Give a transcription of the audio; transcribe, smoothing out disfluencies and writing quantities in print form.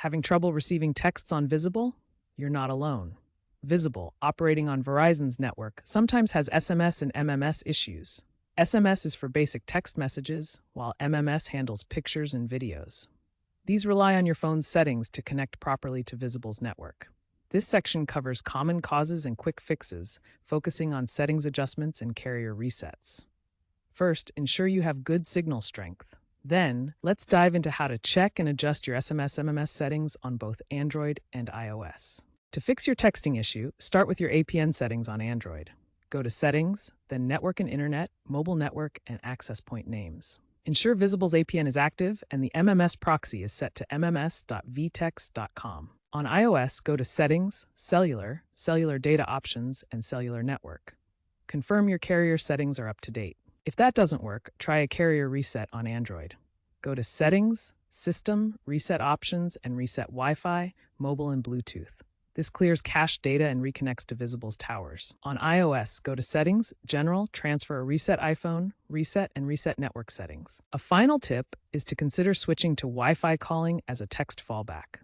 Having trouble receiving texts on Visible? You're not alone. Visible, operating on Verizon's network, sometimes has SMS and MMS issues. SMS is for basic text messages, while MMS handles pictures and videos. These rely on your phone's settings to connect properly to Visible's network. This section covers common causes and quick fixes, focusing on settings adjustments and carrier resets. First, ensure you have good signal strength. Then, let's dive into how to check and adjust your SMS/MMS settings on both Android and iOS. To fix your texting issue, start with your APN settings on Android. Go to Settings, then Network and Internet, Mobile Network, and Access Point names. Ensure Visible's APN is active and the MMS proxy is set to mms.vtex.com. On iOS, go to Settings, Cellular, Cellular Data Options, and Cellular Network. Confirm your carrier settings are up to date. If that doesn't work, try a carrier reset on Android. Go to Settings, System, Reset Options, and reset Wi-Fi, Mobile, and Bluetooth. This clears cached data and reconnects to Visible's towers. On iOS, go to Settings, General, transfer a Reset iPhone, Reset, and Reset Network settings. A final tip is to consider switching to Wi-Fi calling as a text fallback.